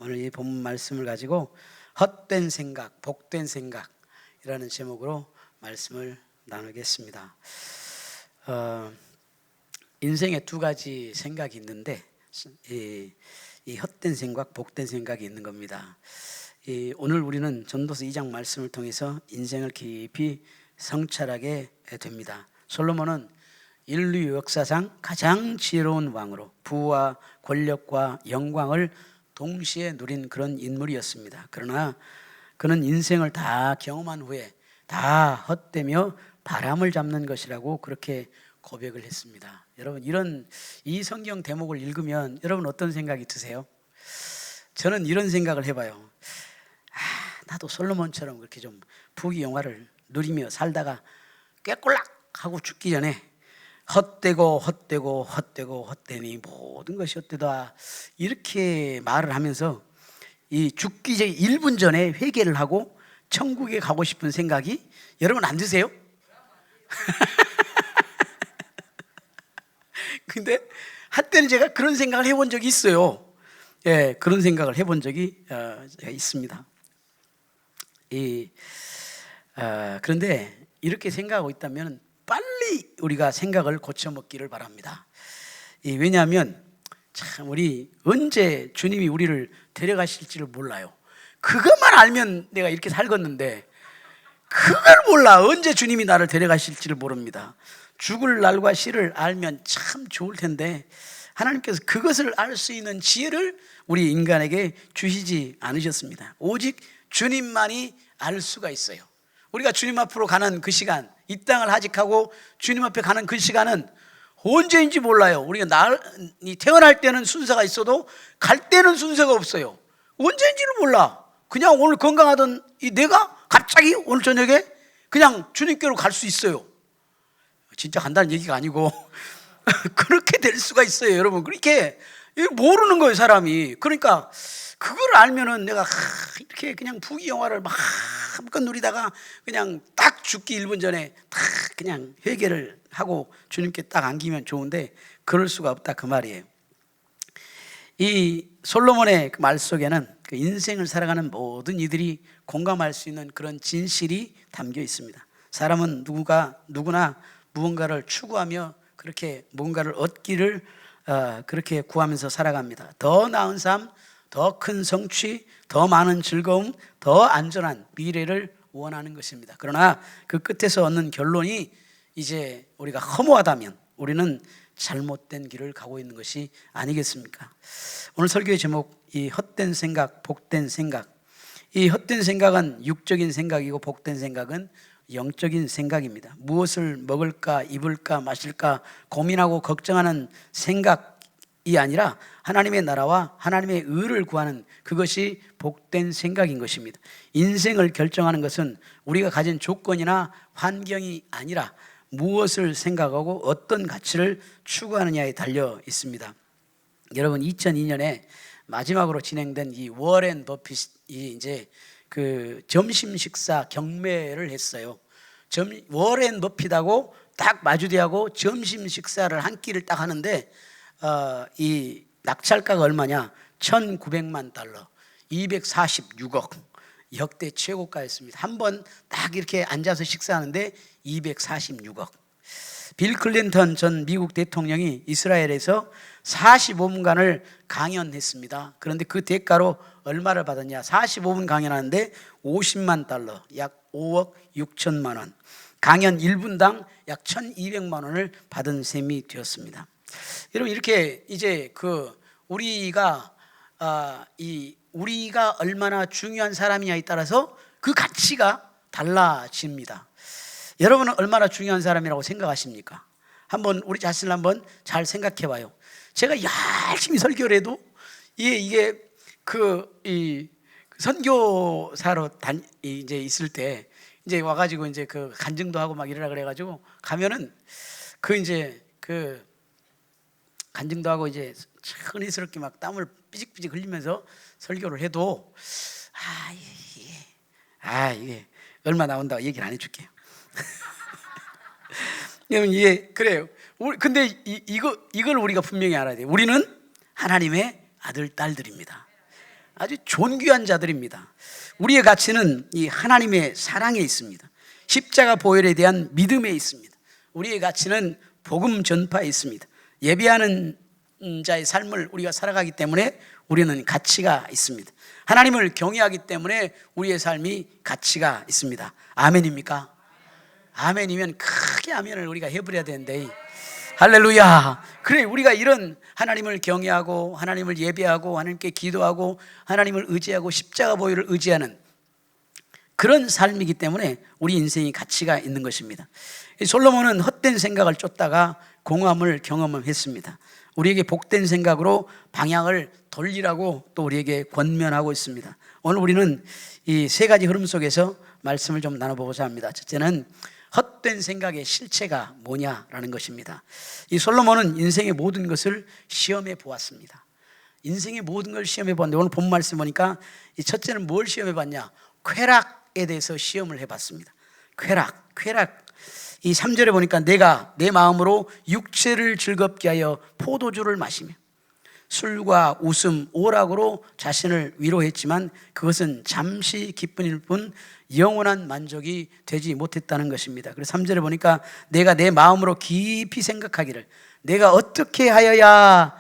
오늘 이 본문 말씀을 가지고 헛된 생각, 복된 생각이라는 제목으로 말씀을 나누겠습니다. 인생에 두 가지 생각이 있는데 이 헛된 생각, 복된 생각이 있는 겁니다. 오늘 우리는 전도서 2장 말씀을 통해서 인생을 깊이 성찰하게 됩니다. 솔로몬은 인류 역사상 가장 지혜로운 왕으로 부와 권력과 영광을 동시에 누린 그런 인물이었습니다. 그러나 그는 인생을 다 경험한 후에 다 헛되며 바람을 잡는 것이라고 그렇게 고백을 했습니다. 여러분, 이 성경 대목을 읽으면 여러분 어떤 생각이 드세요? 저는 이런 생각을 해봐요. 나도 솔로몬처럼 그렇게 좀 부귀영화를 누리며 살다가 꾀꼴락하고 죽기 전에 헛되니 모든 것이 헛되다 이렇게 말을 하면서 이 죽기 1분 전에 회개를 하고 천국에 가고 싶은 생각이 여러분 안 드세요? 근데 한때는 제가 그런 생각을 해본 적이 있어요. 예, 그런 생각을 해본 적이 있습니다. 그런데 이렇게 생각하고 있다면 빨리 우리가 생각을 고쳐먹기를 바랍니다. 왜냐하면 참 우리 언제 주님이 우리를 데려가실지를 몰라요. 그것만 알면 내가 이렇게 살겠는데 그걸 몰라. 언제 주님이 나를 데려가실지를 모릅니다. 죽을 날과 시를 알면 참 좋을 텐데 하나님께서 그것을 알 수 있는 지혜를 우리 인간에게 주시지 않으셨습니다. 오직 주님만이 알 수가 있어요. 우리가 주님 앞으로 가는 그 시간, 이 땅을 하직하고 주님 앞에 가는 그 시간은 언제인지 몰라요. 우리가 태어날 때는 순서가 있어도 갈 때는 순서가 없어요. 언제인지를 몰라. 그냥 오늘 건강하던 내가 갑자기 오늘 저녁에 그냥 주님께로 갈 수 있어요. 진짜 간다는 얘기가 아니고 그렇게 될 수가 있어요. 여러분, 그렇게 모르는 거예요, 사람이. 그러니까 그걸 알면은 내가 이렇게 그냥 부귀영화를 마음껏 누리다가 그냥 딱 죽기 1분 전에 딱 그냥 회개를 하고 주님께 딱 안기면 좋은데 그럴 수가 없다 그 말이에요. 이 솔로몬의 그 말 속에는 그 인생을 살아가는 모든 이들이 공감할 수 있는 그런 진실이 담겨 있습니다. 사람은 누구나 무언가를 추구하며 그렇게 뭔가를 얻기를 그렇게 구하면서 살아갑니다. 더 나은 삶, 더 큰 성취, 더 많은 즐거움, 더 안전한 미래를 원하는 것입니다. 그러나 그 끝에서 얻는 결론이 이제 우리가 허무하다면 우리는 잘못된 길을 가고 있는 것이 아니겠습니까? 오늘 설교의 제목, 이 헛된 생각, 복된 생각. 이 헛된 생각은 육적인 생각이고 복된 생각은 영적인 생각입니다. 무엇을 먹을까, 입을까, 마실까 고민하고 걱정하는 생각이 아니라 하나님의 나라와 하나님의 의를 구하는 그것이 복된 생각인 것입니다. 인생을 결정하는 것은 우리가 가진 조건이나 환경이 아니라 무엇을 생각하고 어떤 가치를 추구하느냐에 달려 있습니다. 여러분, 2002년에 마지막으로 진행된 이 워렌 버핏이 이제 그 점심 식사 경매를 했어요. 워렌 버핏하고 딱 마주대하고 점심 식사를 한 끼를 딱 하는데 이 낙찰가가 얼마냐? 1,900만 달러, 246억, 역대 최고가였습니다. 한 번 딱 이렇게 앉아서 식사하는데 246억. 빌 클린턴 전 미국 대통령이 이스라엘에서 45분간을 강연했습니다. 그런데 그 대가로 얼마를 받았냐? 45분 강연하는데 50만 달러, 약 5억 6천만 원. 강연 1분당 약 1,200만 원을 받은 셈이 되었습니다. 여러분, 이렇게 이제 우리가 얼마나 중요한 사람이냐에 따라서 그 가치가 달라집니다. 여러분은 얼마나 중요한 사람이라고 생각하십니까? 한번 우리 자신을 한번 잘 생각해 봐요. 제가 열심히 설교를 해도 이게 선교사로 이제 있을 때 이제 와가지고 이제 그 간증도 하고 막 이러라 그래가지고 가면은 간증도 하고 이제 은혜스럽게 막 땀을 삐직삐직 흘리면서 설교를 해도 이게 얼마 나온다고 얘기를 안 해줄게요. 여러분, 이게 그래요. 근데 이걸 우리가 분명히 알아야 돼요. 우리는 하나님의 아들, 딸들입니다. 아주 존귀한 자들입니다. 우리의 가치는 이 하나님의 사랑에 있습니다. 십자가 보혈에 대한 믿음에 있습니다. 우리의 가치는 복음 전파에 있습니다. 예배하는 자의 삶을 우리가 살아가기 때문에 우리는 가치가 있습니다. 하나님을 경외하기 때문에 우리의 삶이 가치가 있습니다. 아멘입니까? 아멘이면 크게 아멘을 우리가 해버려야 되는데, 할렐루야. 그래, 우리가 이런 하나님을 경외하고 하나님을 예배하고 하나님께 기도하고 하나님을 의지하고 십자가 보혈을 의지하는 그런 삶이기 때문에 우리 인생이 가치가 있는 것입니다. 솔로몬은 헛된 생각을 쫓다가 공함을 경험했습니다. 우리에게 복된 생각으로 방향을 돌리라고 또 우리에게 권면하고 있습니다. 오늘 우리는 이 세 가지 흐름 속에서 말씀을 좀 나눠보고자 합니다. 첫째는 헛된 생각의 실체가 뭐냐라는 것입니다. 이 솔로몬은 인생의 모든 것을 시험해 보았습니다. 인생의 모든 걸 시험해 보았는데 오늘 본 말씀 보니까 이 첫째는 뭘 시험해 봤냐? 쾌락에 대해서 시험을 해봤습니다. 쾌락. 이 3절에 보니까 내가 내 마음으로 육체를 즐겁게 하여 포도주를 마시며 술과 웃음, 오락으로 자신을 위로했지만 그것은 잠시 기쁨일 뿐 영원한 만족이 되지 못했다는 것입니다. 그래서 3절에 보니까 내가 내 마음으로 깊이 생각하기를 내가 어떻게 하여야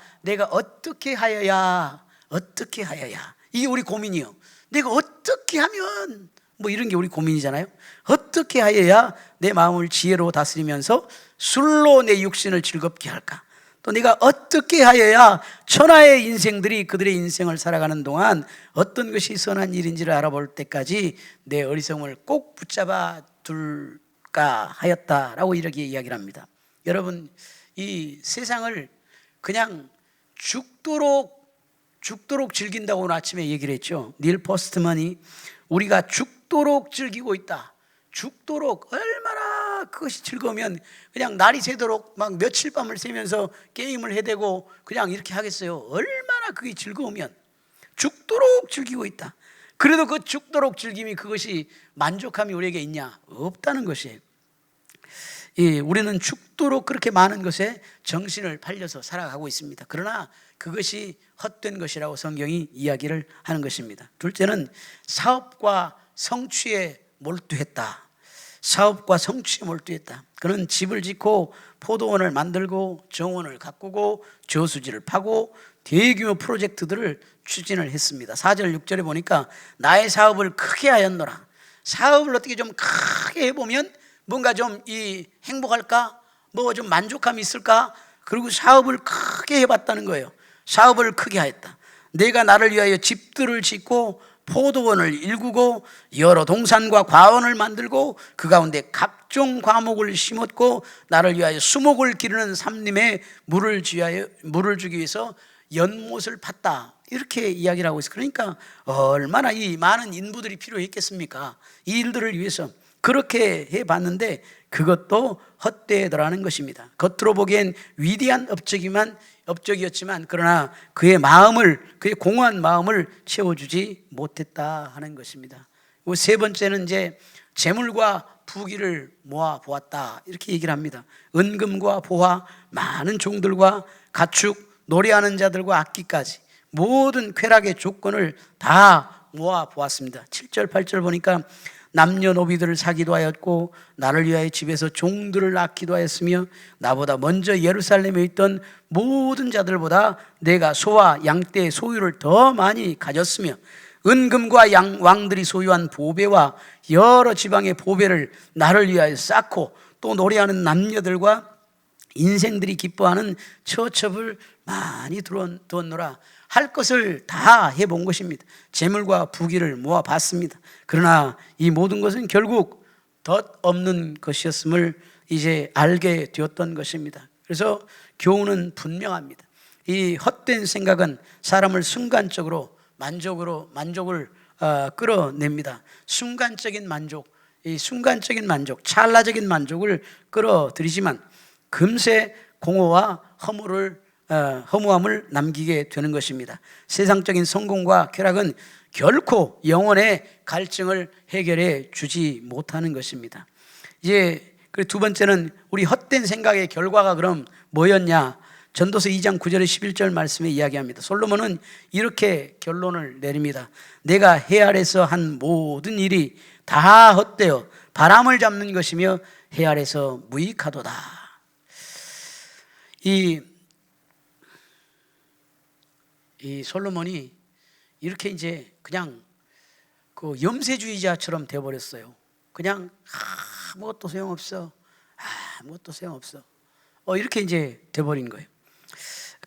이게 우리 고민이요. 내가 어떻게 하면 뭐 이런 게 우리 고민이잖아요. 어떻게 하여야 내 마음을 지혜로 다스리면서 술로 내 육신을 즐겁게 할까? 또 내가 어떻게 하여야 천하의 인생들이 그들의 인생을 살아가는 동안 어떤 것이 선한 일인지를 알아볼 때까지 내 어리석음을 꼭 붙잡아 둘까 하였다라고 이렇게 이야기를 합니다. 여러분, 이 세상을 그냥 죽도록 즐긴다고 오늘 아침에 얘기를 했죠. 닐 포스트만이 우리가 죽도록 즐기고 있다. 죽도록 얼마나 그것이 즐거우면 그냥 날이 새도록 막 며칠 밤을 새면서 게임을 해대고 그냥 이렇게 하겠어요. 얼마나 그게 즐거우면 죽도록 즐기고 있다. 그래도 그 죽도록 즐김이 그것이 만족함이 우리에게 있냐? 없다는 것이에요. 우리는 죽도록 그렇게 많은 것에 정신을 팔려서 살아가고 있습니다. 그러나 그것이 헛된 것이라고 성경이 이야기를 하는 것입니다. 둘째는 사업과 성취에 몰두했다. 그는 집을 짓고 포도원을 만들고 정원을 가꾸고 저수지를 파고 대규모 프로젝트들을 추진을 했습니다. 4절 6절에 보니까 나의 사업을 크게 하였노라. 사업을 어떻게 좀 크게 해보면 뭔가 좀 행복할까? 뭐 좀 만족감이 있을까? 그리고 사업을 크게 해봤다는 거예요. 사업을 크게 하였다. 내가 나를 위하여 집들을 짓고 포도원을 일구고 여러 동산과 과원을 만들고 그 가운데 각종 과목을 심었고 나를 위하여 수목을 기르는 삼림에 물을 주기 위해서 연못을 팠다. 이렇게 이야기를 하고 있어요. 그러니까 얼마나 이 많은 인부들이 필요했겠습니까? 이 일들을 위해서 그렇게 해봤는데 그것도 헛되더라는 것입니다. 겉으로 보기엔 위대한 업적이었지만 그러나 그의 공허한 마음을 채워주지 못했다 하는 것입니다. 세 번째는 이제 재물과 부귀를 모아 보았다 이렇게 얘기를 합니다. 은금과 보화, 많은 종들과 가축, 노래하는 자들과 악기까지 모든 쾌락의 조건을 다 모아 보았습니다. 7절 8절 보니까 남녀노비들을 사기도 하였고 나를 위하여 집에서 종들을 낳기도 하였으며 나보다 먼저 예루살렘에 있던 모든 자들보다 내가 소와 양떼의 소유를 더 많이 가졌으며 은금과 왕들이 소유한 보배와 여러 지방의 보배를 나를 위하여 쌓고 또 노래하는 남녀들과 인생들이 기뻐하는 처첩을 많이 두었노라. 할 것을 다 해본 것입니다. 재물과 부귀를 모아봤습니다. 그러나 이 모든 것은 결국 덧없는 것이었음을 이제 알게 되었던 것입니다. 그래서 교훈은 분명합니다. 이 헛된 생각은 사람을 순간적으로 만족을 끌어냅니다. 순간적인 만족, 찰나적인 만족을 끌어들이지만 금세 공허와 허무함을 남기게 되는 것입니다. 세상적인 성공과 쾌락은 결코 영혼의 갈증을 해결해 주지 못하는 것입니다. 이제 두 번째는 우리 헛된 생각의 결과가 그럼 뭐였냐? 전도서 2장 9절에 11절 말씀에 이야기합니다. 솔로몬은 이렇게 결론을 내립니다. 내가 해 아래서 한 모든 일이 다 헛되어 바람을 잡는 것이며 해 아래서 무익하도다. 이 솔로몬이 이렇게 이제 그냥 그 염세주의자처럼 되어버렸어요. 그냥 아무것도 소용없어. 아무것도 소용없어. 이렇게 이제 돼버린 거예요.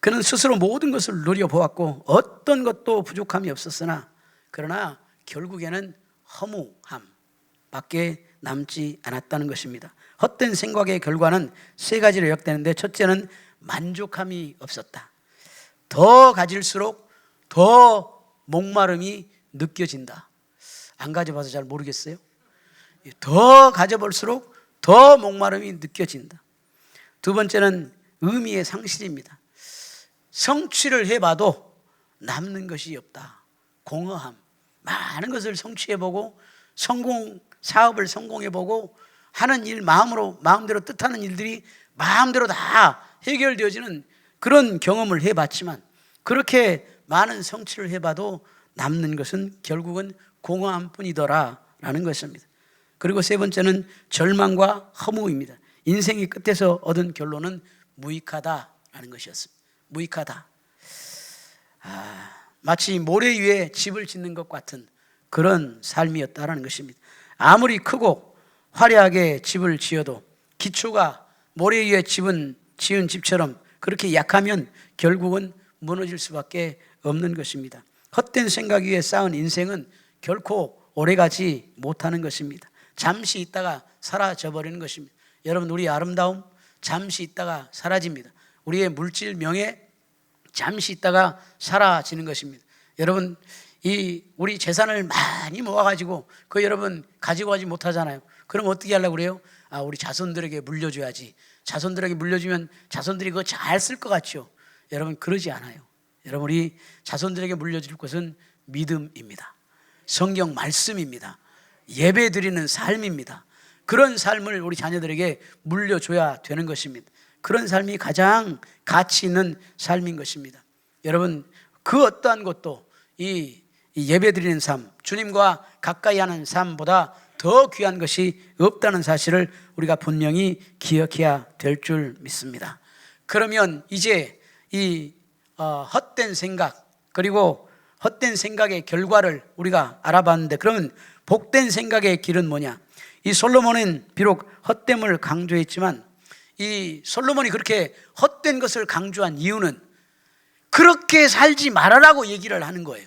그는 스스로 모든 것을 누려보았고 어떤 것도 부족함이 없었으나 그러나 결국에는 허무함밖에 남지 않았다는 것입니다. 헛된 생각의 결과는 세 가지로 요약되는데, 첫째는 만족함이 없었다. 더 가질수록 더 목마름이 느껴진다. 안 가져봐서 잘 모르겠어요. 더 가져볼수록 더 목마름이 느껴진다. 두 번째는 의미의 상실입니다. 성취를 해봐도 남는 것이 없다. 공허함. 많은 것을 성취해보고 사업을 성공해보고 하는 일, 마음대로 뜻하는 일들이 마음대로 다 해결되어지는 그런 경험을 해봤지만, 그렇게 많은 성취를 해봐도 남는 것은 결국은 공허함뿐이더라 라는 것입니다. 그리고 세 번째는 절망과 허무입니다. 인생의 끝에서 얻은 결론은 무익하다라는 것이었습니다. 무익하다. 마치 모래 위에 집을 짓는 것 같은 그런 삶이었다라는 것입니다. 아무리 크고 화려하게 집을 지어도 기초가 모래 위에 지은 집처럼 그렇게 약하면 결국은 무너질 수밖에 없는 것입니다. 헛된 생각 위에 쌓은 인생은 결코 오래가지 못하는 것입니다. 잠시 있다가 사라져버리는 것입니다. 여러분, 우리의 아름다움 잠시 있다가 사라집니다. 우리의 물질, 명예 잠시 있다가 사라지는 것입니다. 여러분, 우리 재산을 많이 모아가지고 여러분 가지고 가지 못하잖아요. 그럼 어떻게 하려고 그래요? 우리 자손들에게 물려줘야지. 자손들에게 물려주면 자손들이 그거 잘 쓸 것 같죠. 여러분, 그러지 않아요. 여러분, 우리 자손들에게 물려줄 것은 믿음입니다. 성경 말씀입니다. 예배 드리는 삶입니다. 그런 삶을 우리 자녀들에게 물려줘야 되는 것입니다. 그런 삶이 가장 가치 있는 삶인 것입니다. 여러분, 그 어떠한 것도 이 예배 드리는 삶, 주님과 가까이 하는 삶보다 더 귀한 것이 없다는 사실을 우리가 분명히 기억해야 될 줄 믿습니다. 그러면 이제 이 헛된 생각, 그리고 헛된 생각의 결과를 우리가 알아봤는데, 그러면 복된 생각의 길은 뭐냐? 이 솔로몬은 비록 헛됨을 강조했지만, 이 솔로몬이 그렇게 헛된 것을 강조한 이유는 그렇게 살지 말아라고 얘기를 하는 거예요.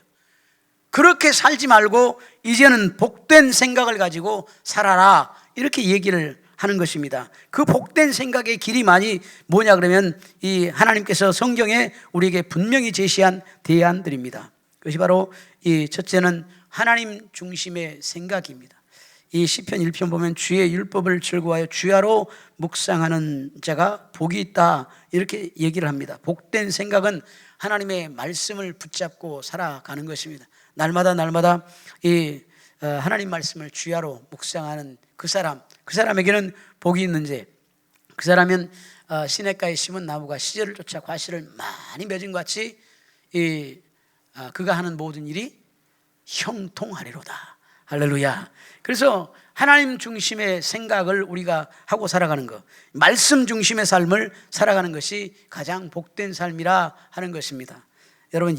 그렇게 살지 말고 이제는 복된 생각을 가지고 살아라, 이렇게 얘기를 하는 것입니다. 그 복된 생각의 길이 뭐냐 그러면 이 하나님께서 성경에 우리에게 분명히 제시한 대안들입니다. 그것이 바로 이 첫째는 하나님 중심의 생각입니다. 이 시편 1편 보면 주의 율법을 즐거워하여 주야로 묵상하는 자가 복이 있다, 이렇게 얘기를 합니다. 복된 생각은 하나님의 말씀을 붙잡고 살아가는 것입니다. 날마다 이 하나님 말씀을 주야로 묵상하는 그 사람에게는 복이 있는지, 그 사람은 시냇가에 심은 나무가 시절을 쫓아 과실을 많이 맺은 것 같이 그가 하는 모든 일이 형통하리로다. 할렐루야. 그래서 하나님 중심의 생각을 우리가 하고 살아가는 것, 말씀 중심의 삶을 살아가는 것이 가장 복된 삶이라 하는 것입니다. 여러분,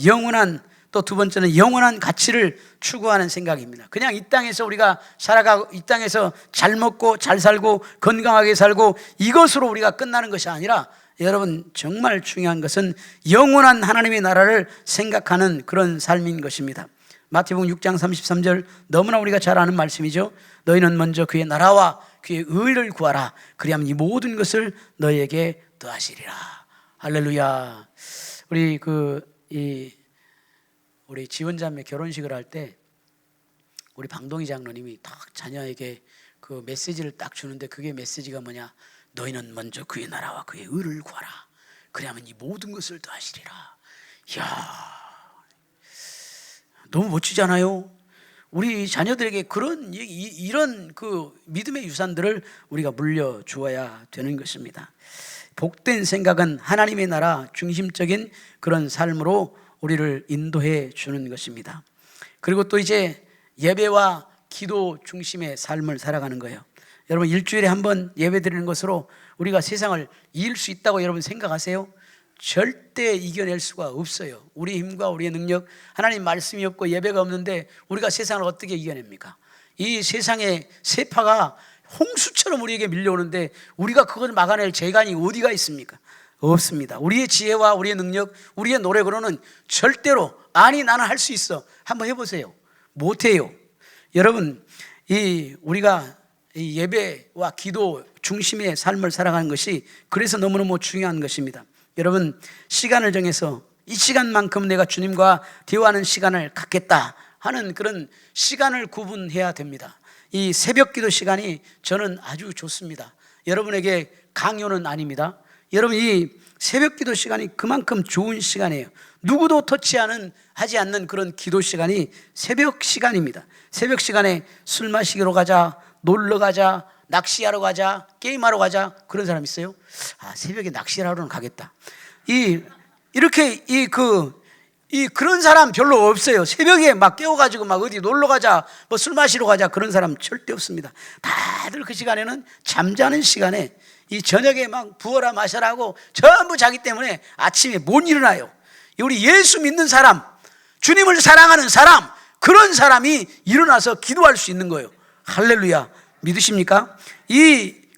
또 두 번째는 영원한 가치를 추구하는 생각입니다. 그냥 이 땅에서 우리가 살아가고 이 땅에서 잘 먹고 잘 살고 건강하게 살고 이것으로 우리가 끝나는 것이 아니라, 여러분, 정말 중요한 것은 영원한 하나님의 나라를 생각하는 그런 삶인 것입니다. 마태복음 6장 33절, 너무나 우리가 잘 아는 말씀이죠. 너희는 먼저 그의 나라와 그의 의를 구하라. 그리하면 이 모든 것을 너희에게 더하시리라. 할렐루야. 우리 지원자매 결혼식을 할 때 우리 방동희 장로님이 딱 자녀에게 그 메시지를 딱 주는데, 그게 메시지가 뭐냐? 너희는 먼저 그의 나라와 그의 의를 구하라. 그리하면 이 모든 것을 더하시리라. 이야, 너무 멋지잖아요. 우리 자녀들에게 이런 그 믿음의 유산들을 우리가 물려주어야 되는 것입니다. 복된 생각은 하나님의 나라 중심적인 그런 삶으로 우리를 인도해 주는 것입니다. 그리고 또 이제 예배와 기도 중심의 삶을 살아가는 거예요. 여러분, 일주일에 한 번 예배 드리는 것으로 우리가 세상을 이길 수 있다고 여러분 생각하세요? 절대 이겨낼 수가 없어요. 우리 힘과 우리의 능력, 하나님 말씀이 없고 예배가 없는데 우리가 세상을 어떻게 이겨냅니까? 이 세상의 세파가 홍수처럼 우리에게 밀려오는데 우리가 그걸 막아낼 재간이 어디가 있습니까? 없습니다. 우리의 지혜와 우리의 능력, 우리의 노력으로는 절대로 아니 나는 할 수 있어. 한번 해보세요. 못해요. 여러분, 우리가 이 예배와 기도 중심의 삶을 살아가는 것이 그래서 너무너무 중요한 것입니다. 여러분, 시간을 정해서 이 시간만큼 내가 주님과 대화하는 시간을 갖겠다 하는 그런 시간을 구분해야 됩니다. 이 새벽 기도 시간이 저는 아주 좋습니다. 여러분에게 강요는 아닙니다. 여러분, 이 새벽 기도 시간이 그만큼 좋은 시간이에요. 누구도 하지 않는 그런 기도 시간이 새벽 시간입니다. 새벽 시간에 술 마시러 가자, 놀러 가자, 낚시하러 가자, 게임하러 가자, 그런 사람 있어요? 새벽에 낚시하러는 가겠다. 그런 사람 별로 없어요. 새벽에 막 깨워가지고 막 어디 놀러 가자, 뭐 술 마시러 가자, 그런 사람 절대 없습니다. 다들 그 시간에는 잠자는 시간에 이 저녁에 막 부어라 마셔라 하고 전부 자기 때문에 아침에 못 일어나요. 우리 예수 믿는 사람, 주님을 사랑하는 사람, 그런 사람이 일어나서 기도할 수 있는 거예요. 할렐루야. 믿으십니까?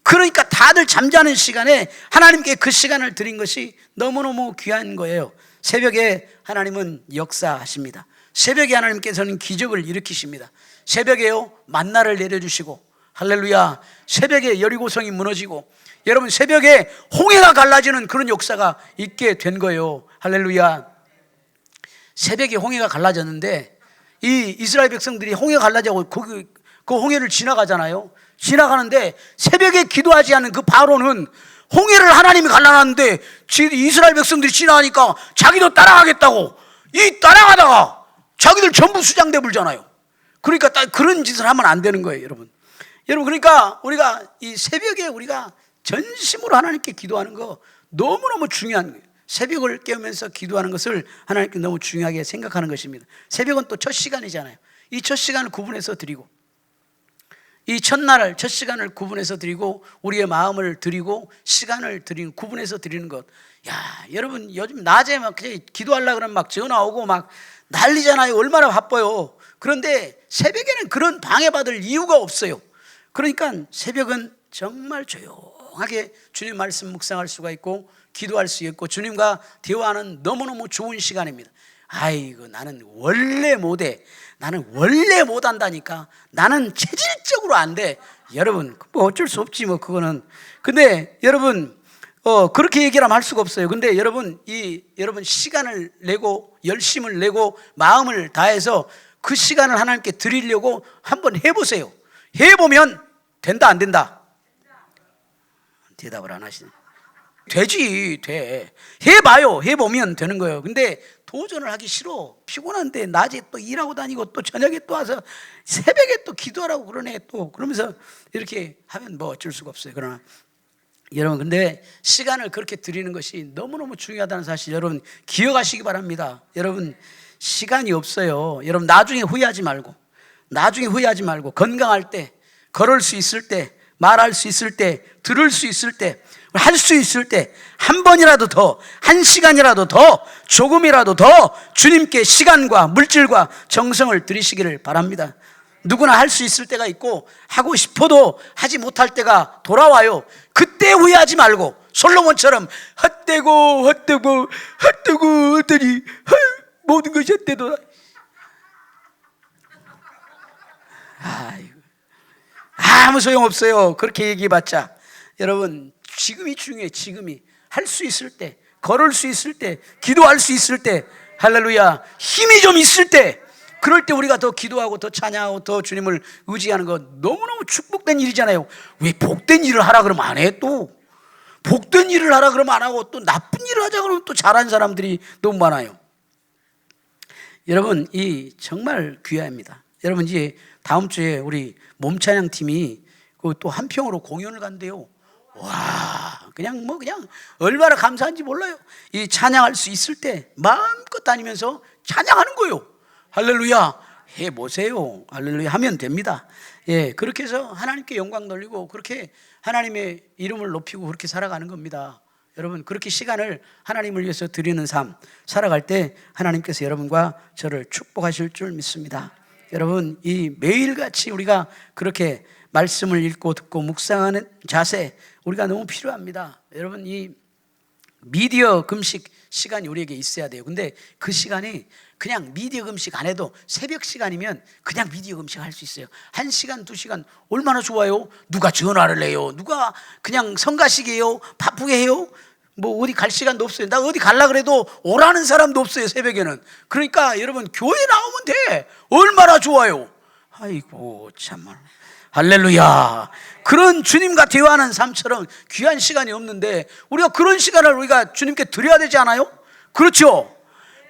그러니까 다들 잠자는 시간에 하나님께 그 시간을 드린 것이 너무너무 귀한 거예요. 새벽에 하나님은 역사하십니다. 새벽에 하나님께서는 기적을 일으키십니다. 새벽에요, 만나를 내려주시고, 할렐루야. 새벽에 여리고성이 무너지고, 여러분, 새벽에 홍해가 갈라지는 그런 역사가 있게 된 거예요. 할렐루야. 새벽에 홍해가 갈라졌는데 이 이스라엘 백성들이 홍해가 갈라지고 그 홍해를 지나가잖아요. 지나가는데 새벽에 기도하지 않은 그 바로는 홍해를 하나님이 갈라놨는데 이스라엘 백성들이 지나가니까 자기도 따라가겠다고 따라가다가 자기들 전부 수장대 불잖아요. 그러니까 그런 짓을 하면 안 되는 거예요, 여러분. 그러니까 우리가 이 새벽에 우리가 전심으로 하나님께 기도하는 거 너무너무 중요한 거예요. 새벽을 깨우면서 기도하는 것을 하나님께 너무 중요하게 생각하는 것입니다. 새벽은 또 첫 시간이잖아요. 이 첫 시간을 구분해서 드리고, 이 첫날을 첫 시간을 구분해서 드리고, 우리의 마음을 드리고 시간을 드리는, 구분해서 드리는 것. 여러분, 요즘 낮에 막 기도하려고 그러면 막 전화 오고 막 난리잖아요. 얼마나 바빠요. 그런데 새벽에는 그런 방해받을 이유가 없어요. 그러니까 새벽은 정말 조용하게 주님 말씀 묵상할 수가 있고 기도할 수 있고 주님과 대화하는 너무너무 좋은 시간입니다. 나는 원래 못해. 나는 원래 못한다니까. 나는 체질적으로 안 돼. 여러분, 뭐 어쩔 수 없지 뭐 그거는. 근데 여러분, 그렇게 얘기를 하면 할 수가 없어요. 근데 여러분, 여러분 시간을 내고 열심을 내고 마음을 다해서 그 시간을 하나님께 드리려고 한번 해보세요. 해보면 된다 안 된다? 대답을 안 하시네. 되지, 돼. 해봐요. 해보면 되는 거예요. 근데 도전을 하기 싫어. 피곤한데 낮에 또 일하고 다니고 또 저녁에 또 와서 새벽에 또 기도하라고 그러네 또. 그러면서 이렇게 하면 뭐 어쩔 수가 없어요. 그러나 여러분, 근데 시간을 그렇게 드리는 것이 너무너무 중요하다는 사실 여러분 기억하시기 바랍니다. 여러분, 시간이 없어요. 여러분, 나중에 후회하지 말고 건강할 때, 걸을 수 있을 때, 말할 수 있을 때, 들을 수 있을 때, 할 수 있을 때 한 번이라도 더, 한 시간이라도 더, 조금이라도 더 주님께 시간과 물질과 정성을 들이시기를 바랍니다. 누구나 할 수 있을 때가 있고 하고 싶어도 하지 못할 때가 돌아와요. 그때 후회하지 말고 솔로몬처럼 헛되고 하더니 모든 것이 헛되도다. 아무 소용없어요. 그렇게 얘기해봤자. 여러분, 지금이 중요해요. 지금이. 할 수 있을 때, 걸을 수 있을 때, 기도할 수 있을 때, 할렐루야, 힘이 좀 있을 때, 그럴 때 우리가 더 기도하고 더 찬양하고 더 주님을 의지하는 거 너무너무 축복된 일이잖아요. 왜 복된 일을 하라 그러면 안 해? 또 복된 일을 하라 그러면 안 하고 또 나쁜 일을 하자 그러면 또 잘하는 사람들이 너무 많아요. 여러분, 이 정말 귀합니다. 여러분 이제 다음 주에 우리 몸찬양 팀이 그 또 한평으로 공연을 간대요. 와, 그냥 얼마나 감사한지 몰라요. 이 찬양할 수 있을 때 마음껏 다니면서 찬양하는 거예요. 할렐루야 해보세요. 할렐루야 하면 됩니다. 예, 그렇게 해서 하나님께 영광 돌리고 그렇게 하나님의 이름을 높이고 그렇게 살아가는 겁니다. 여러분 그렇게 시간을 하나님을 위해서 드리는 삶 살아갈 때 하나님께서 여러분과 저를 축복하실 줄 믿습니다. 여러분 이 매일같이 우리가 그렇게 말씀을 읽고 듣고 묵상하는 자세 우리가 너무 필요합니다. 여러분 이 미디어 금식 시간이 우리에게 있어야 돼요. 근데 그 시간이 그냥 미디어 금식 안 해도 새벽 시간이면 그냥 미디어 금식 할 수 있어요. 1시간, 2시간 얼마나 좋아요. 누가 전화를 해요. 누가 그냥 성가시게요. 바쁘게 해요. 뭐 어디 갈 시간도 없어요. 나 어디 갈라 그래도 오라는 사람도 없어요. 새벽에는. 그러니까 여러분 교회 나오면 돼. 얼마나 좋아요. 아이고 참말. 할렐루야. 그런 주님과 대화하는 삶처럼 귀한 시간이 없는데 우리가 그런 시간을 우리가 주님께 드려야 되지 않아요? 그렇죠?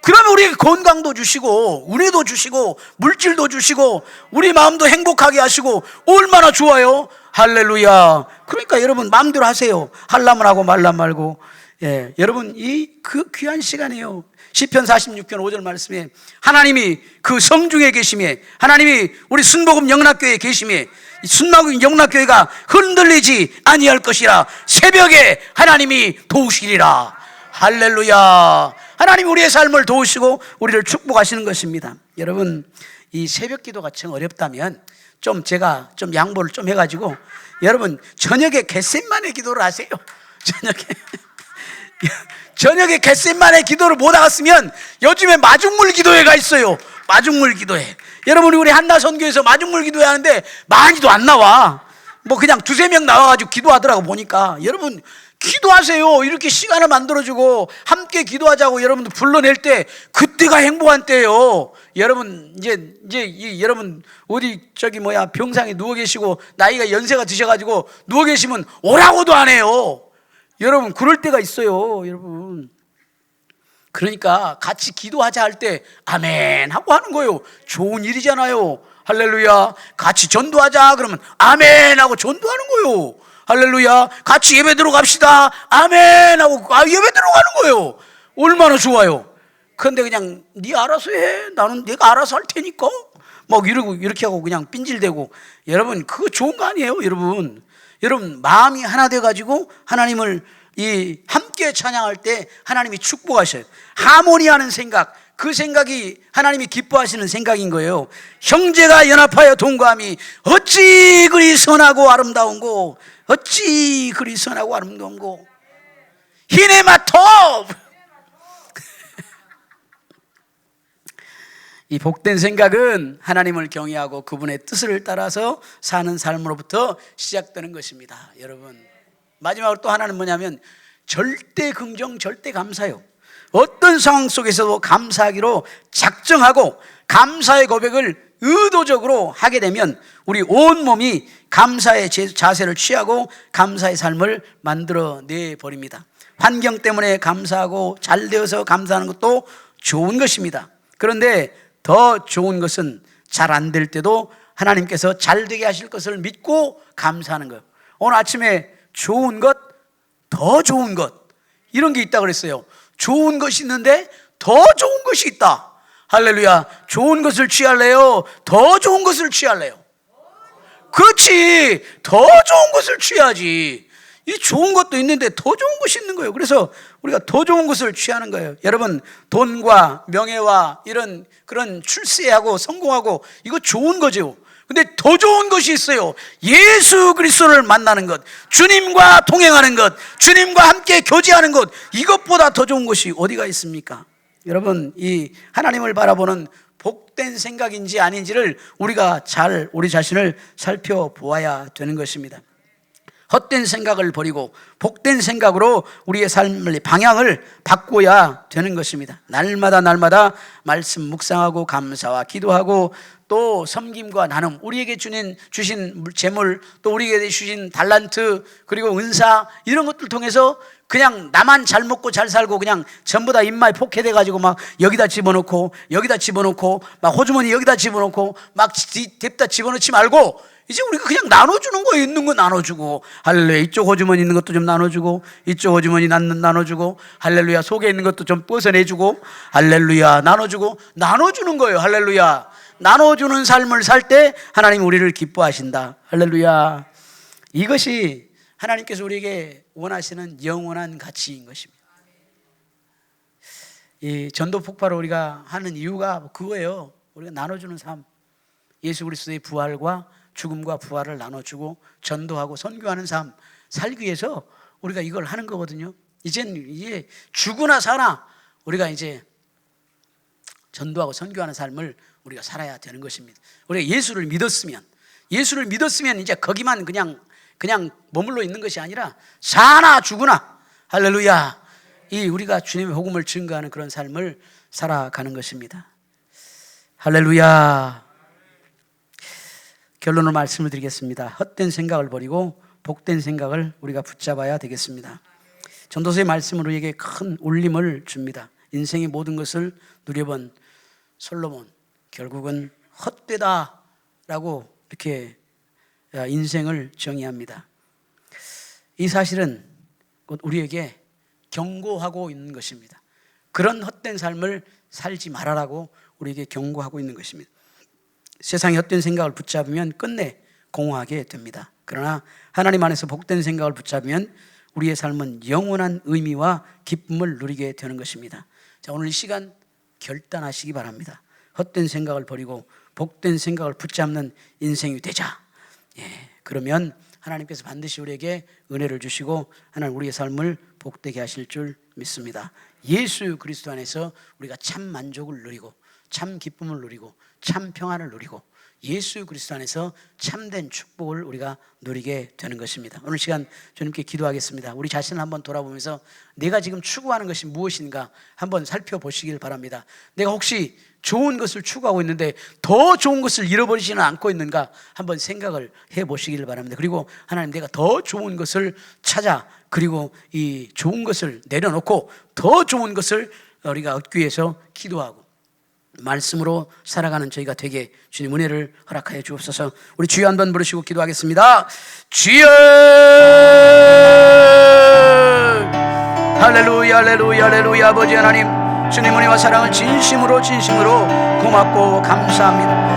그러면 우리에게 건강도 주시고 은혜도 주시고 물질도 주시고 우리 마음도 행복하게 하시고 얼마나 좋아요. 할렐루야. 그러니까 여러분 마음대로 하세요. 하려면 하고 말라면 말고. 예, 여러분 그 귀한 시간이에요. 시편 46편 5절 말씀에 하나님이 그 성중에 계심에 하나님이 우리 순복음 영락교회에 계심에 순복음 영락교회가 흔들리지 아니할 것이라 새벽에 하나님이 도우시리라. 할렐루야. 하나님이 우리의 삶을 도우시고 우리를 축복하시는 것입니다. 여러분 이 새벽 기도가 참 어렵다면 좀 제가 좀 양보를 좀 해가지고 여러분 저녁에 겟셋만의 기도를 하세요. 저녁에 겟셋만의 기도를 못 하겠으면 요즘에 마중물 기도회가 있어요. 마중물 기도회. 여러분 우리 한나선교에서 마중물 기도회 하는데 많이도 안 나와. 뭐 그냥 2-3명 나와가지고 기도하더라고 보니까. 여러분 기도하세요. 이렇게 시간을 만들어주고 함께 기도하자고 여러분들 불러낼 때 그때가 행복한 때예요. 여러분 이제 여러분 어디 병상에 누워 계시고 나이가 연세가 드셔가지고 누워 계시면 오라고도 안 해요. 여러분 그럴 때가 있어요. 여러분 그러니까 같이 기도하자 할 때 아멘 하고 하는 거예요. 좋은 일이잖아요. 할렐루야. 같이 전도하자 그러면 아멘 하고 전도하는 거예요. 할렐루야. 같이 예배 들어갑시다. 아멘 하고 예배 들어가는 거예요. 얼마나 좋아요. 그런데 그냥 네 알아서 해. 나는 내가 알아서 할 테니까 막 이렇게 하고 그냥 삔질대고. 여러분 그거 좋은 거 아니에요. 여러분 마음이 하나 돼가지고 하나님을 함께 찬양할 때 하나님이 축복하셔요. 하모니하는 생각, 그 생각이 하나님이 기뻐하시는 생각인 거예요. 형제가 연합하여 동거함이 어찌 그리 선하고 아름다운고 어찌 그리 선하고 아름다운고 히네마톱. 이 복된 생각은 하나님을 경외하고 그분의 뜻을 따라서 사는 삶으로부터 시작되는 것입니다. 여러분 마지막으로 또 하나는 뭐냐면 절대 긍정 절대 감사요. 어떤 상황 속에서도 감사하기로 작정하고 감사의 고백을 의도적으로 하게 되면 우리 온몸이 감사의 자세를 취하고 감사의 삶을 만들어내 버립니다. 환경 때문에 감사하고 잘 되어서 감사하는 것도 좋은 것입니다. 그런데 더 좋은 것은 잘 안 될 때도 하나님께서 잘 되게 하실 것을 믿고 감사하는 거예요. 오늘 아침에 좋은 것, 더 좋은 것 이런 게 있다고 그랬어요. 좋은 것이 있는데 더 좋은 것이 있다. 할렐루야. 좋은 것을 취할래요? 더 좋은 것을 취할래요? 그렇지. 더 좋은 것을 취하지. 이 좋은 것도 있는데 더 좋은 것이 있는 거예요. 그래서 우리가 더 좋은 것을 취하는 거예요. 여러분 돈과 명예와 그런 출세하고 성공하고 이거 좋은 거죠. 근데 더 좋은 것이 있어요. 예수 그리스도를 만나는 것, 주님과 동행하는 것, 주님과 함께 교제하는 것, 이것보다 더 좋은 것이 어디가 있습니까? 여러분 이 하나님을 바라보는 복된 생각인지 아닌지를 우리가 잘 우리 자신을 살펴보아야 되는 것입니다. 헛된 생각을 버리고 복된 생각으로 우리의 삶의 방향을 바꿔야 되는 것입니다. 날마다 말씀 묵상하고 감사와 기도하고 또 섬김과 나눔, 우리에게 주신 재물, 또 우리에게 주신 달란트 그리고 은사 이런 것들 통해서 그냥 나만 잘 먹고 잘 살고 그냥 전부 다 입맛이 폭해돼 가지고 막 여기다 집어넣고 막 호주머니 여기다 집어넣고 막 냅다 집어넣지 말고 이제 우리가 그냥 나눠주는 거예요. 있는 거 나눠주고, 할렐루야, 이쪽 호주머니 있는 것도 좀 나눠주고, 이쪽 호주머니 나눠주고, 할렐루야, 속에 있는 것도 좀 벗어내주고, 할렐루야, 나눠주는 거예요. 할렐루야. 나눠주는 삶을 살 때 하나님 우리를 기뻐하신다. 할렐루야. 이것이 하나님께서 우리에게 원하시는 영원한 가치인 것입니다. 이 전도 폭발을 우리가 하는 이유가 그거예요. 우리가 나눠주는 삶, 예수 그리스도의 부활과 죽음과 부활을 나눠주고 전도하고 선교하는 삶 살기 위해서 우리가 이걸 하는 거거든요. 이제 죽으나 사나 우리가 이제 전도하고 선교하는 삶을 우리가 살아야 되는 것입니다. 우리가 예수를 믿었으면 이제 거기만 그냥 머물러 있는 것이 아니라 사나 죽으나, 할렐루야, 이 우리가 주님의 복음을 증거하는 그런 삶을 살아가는 것입니다. 할렐루야. 결론으로 말씀을 드리겠습니다. 헛된 생각을 버리고 복된 생각을 우리가 붙잡아야 되겠습니다. 전도서의 말씀은 우리에게 큰 울림을 줍니다. 인생의 모든 것을 누려본 솔로몬, 결국은 헛되다라고 이렇게 인생을 정의합니다. 이 사실은 곧 우리에게 경고하고 있는 것입니다. 그런 헛된 삶을 살지 말아라고 우리에게 경고하고 있는 것입니다. 세상의 헛된 생각을 붙잡으면 끝내 공허하게 됩니다. 그러나 하나님 안에서 복된 생각을 붙잡으면 우리의 삶은 영원한 의미와 기쁨을 누리게 되는 것입니다. 자, 오늘 이 시간 결단하시기 바랍니다. 헛된 생각을 버리고 복된 생각을 붙잡는 인생이 되자. 그러면 하나님께서 반드시 우리에게 은혜를 주시고 하나님 우리의 삶을 복되게 하실 줄 믿습니다. 예수 그리스도 안에서 우리가 참 만족을 누리고 참 기쁨을 누리고 참 평안을 누리고 예수 그리스도 안에서 참된 축복을 우리가 누리게 되는 것입니다. 오늘 시간 주님께 기도하겠습니다. 우리 자신을 한번 돌아보면서 내가 지금 추구하는 것이 무엇인가 한번 살펴보시길 바랍니다. 내가 혹시 좋은 것을 추구하고 있는데 더 좋은 것을 잃어버리지는 않고 있는가 한번 생각을 해보시길 바랍니다. 그리고 하나님, 내가 더 좋은 것을 찾아 그리고 이 좋은 것을 내려놓고 더 좋은 것을 우리가 얻기 위해서 기도하고 말씀으로 살아가는 저희가 되게 주님 은혜를 허락하여 주옵소서. 우리 주여 한번 부르시고 기도하겠습니다. 주여, 할렐루야, 할렐루야, 할렐루야. 아버지 하나님, 주님 은혜와 사랑을 진심으로 고맙고 감사합니다.